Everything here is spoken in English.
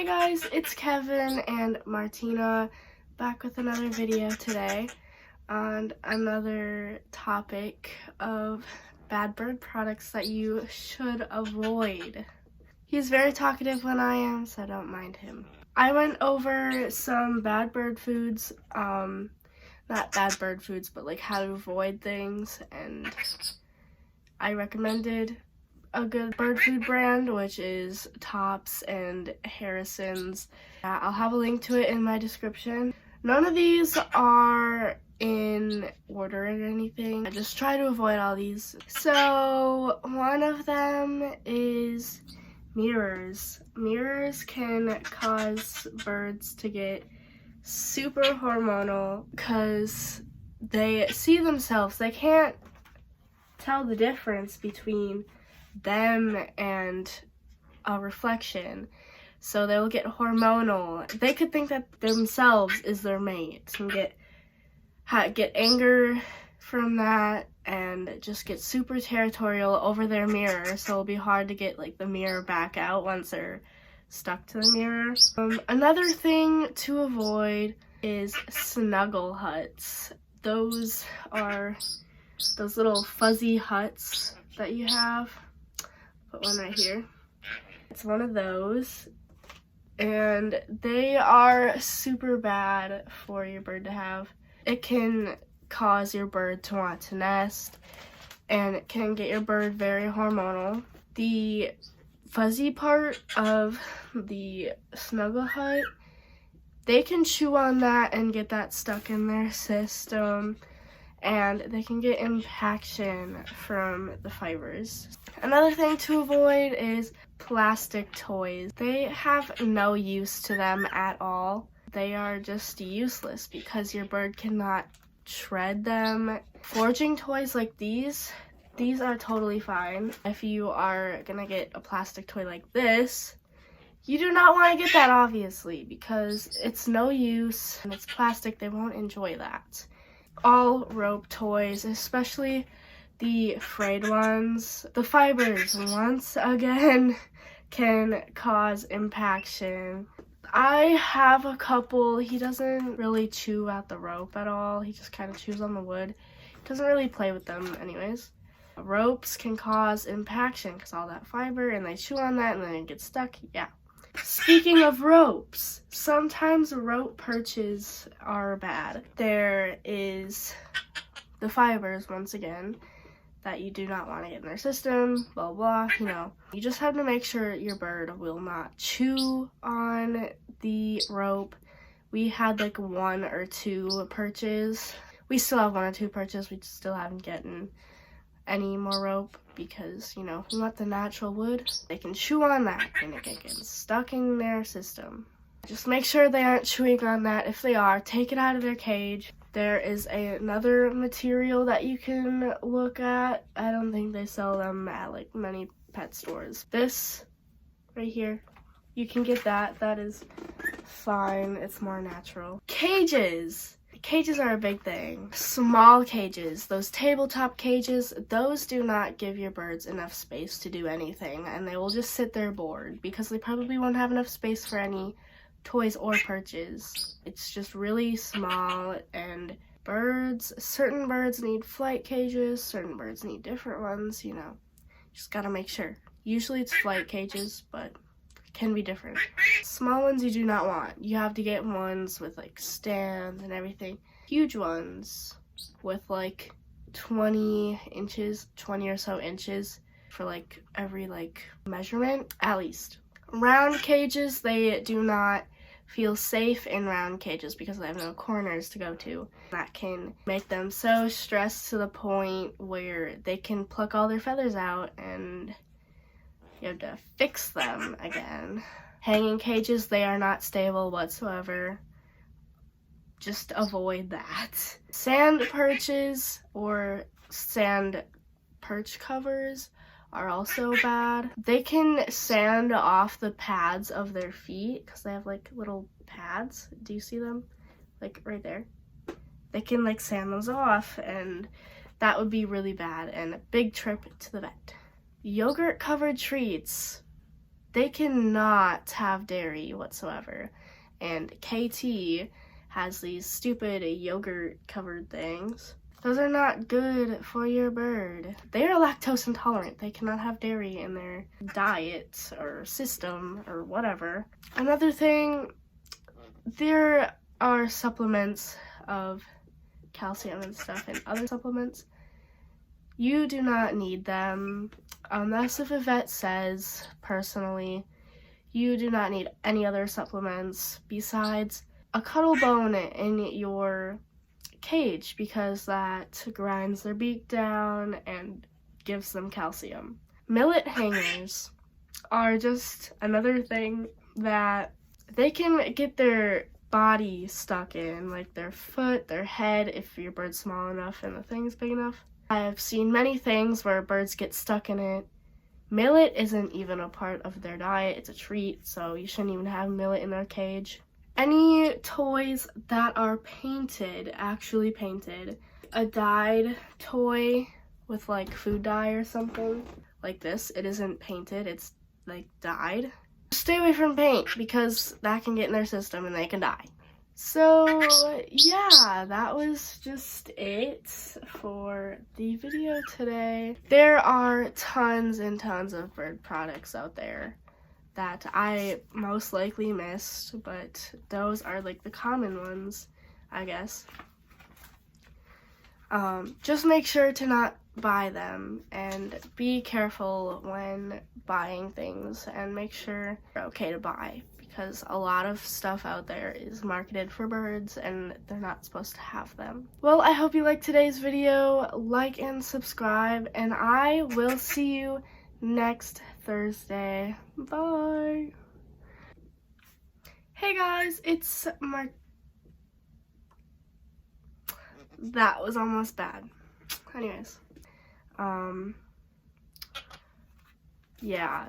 Hey guys, it's Kevin and Martina back with another video today on another topic of bad bird products that you should avoid. He's very talkative when I am, so don't mind him. I went over some bad bird foods, not bad bird foods, but like how to avoid things, and I recommended a good bird food brand, which is Tops and Harrison's. I'll have a link to it in my description. None of these are in order or anything. I just try to avoid all these. So one of them is mirrors. Mirrors can cause birds to get super hormonal because they see themselves. They can't tell the difference between them and a reflection, so they'll get hormonal. They could think that themselves is their mate and get anger from that and just get super territorial over their mirror, so it'll be hard to get like the mirror back out once they're stuck to the mirror. Another thing to avoid is snuggle huts. Those are those little fuzzy huts that you have. Put one right here. It's one of those, and they are super bad for your bird to have. It can cause your bird to want to nest, and it can get your bird very hormonal. The fuzzy part of the snuggle hut, they can chew on that and get that stuck in their system, and they can get impaction from the fibers. Another thing to avoid is plastic toys. They have no use to them at all. They are just useless because your bird cannot shred them. Foraging toys like these are totally fine. If you are gonna get a plastic toy like this, you do not want to get that, obviously, because it's no use and it's plastic. They won't enjoy that. All rope toys, especially the frayed ones, the fibers once again can cause impaction. I have a couple. He doesn't really chew at the rope at all. He just kind of chews on the wood. He doesn't really play with them anyways. Ropes can cause impaction because all that fiber, and they chew on that and then it gets stuck. Yeah. Speaking of ropes, sometimes rope perches are bad. There is the fibers, once again, that you do not want to get in their system, blah, blah, you know. You just have to make sure your bird will not chew on the rope. We had like 1 or 2 perches. We still have 1 or 2 perches. We still haven't gotten any more rope because, you know, we want the natural wood. They can chew on that and it can get stuck in their system. Just make sure they aren't chewing on that. If they are, take it out of their cage. There is another material that you can look at. I don't think they sell them at like many pet stores. This right here, you can get that. That is fine. It's more natural. Cages. Cages are a big thing. Small cages, those tabletop cages, those do not give your birds enough space to do anything, and they will just sit there bored because they probably won't have enough space for any toys or perches. It's just really small, and certain birds need flight cages, certain birds need different ones, you know. Just gotta make sure. Usually it's flight cages, but it can be different. Small ones you do not want. You have to get ones with like stands and everything. Huge ones with like 20 or so inches for like every like measurement, at least. Round cages, they do not feel safe in round cages because they have no corners to go to. That can make them so stressed to the point where they can pluck all their feathers out and you have to fix them again. Hanging cages, they are not stable whatsoever. Just avoid that. Sand perches or sand perch covers are also bad. They can sand off the pads of their feet because they have like little pads. Do you see them? Like right there. They can like sand those off, and that would be really bad and a big trip to the vet. Yogurt covered treats. they cannot have dairy whatsoever. And KT has these stupid yogurt covered things. Those are not good for your bird. They are lactose intolerant. They cannot have dairy in their diet or system or whatever. Another thing, there are supplements of calcium and stuff and other supplements. You do not need them unless if a vet says, personally, you do not need any other supplements besides a cuddle bone in your cage, because that grinds their beak down and gives them calcium. Millet hangers are just another thing that they can get their body stuck in, like their foot, their head, if your bird's small enough and the thing's big enough. I've seen many things where birds get stuck in it. Millet isn't even a part of their diet. It's a treat, so you shouldn't even have millet in their cage. Any toys that are painted, actually painted, a dyed toy with like food dye or something like this, it isn't painted, it's like dyed. Stay away from paint because that can get in their system and they can die. So yeah, that was just it for the video today. There are tons and tons of bird products out there that I most likely missed, but those are like the common ones, I guess. Just make sure to not buy them and be careful when buying things and make sure they're okay to buy, because a lot of stuff out there is marketed for birds and they're not supposed to have them. Well, I hope you liked today's video. Like and subscribe, and I will see you next Thursday. Bye. Hey guys, it's that was almost bad. Anyways, yeah.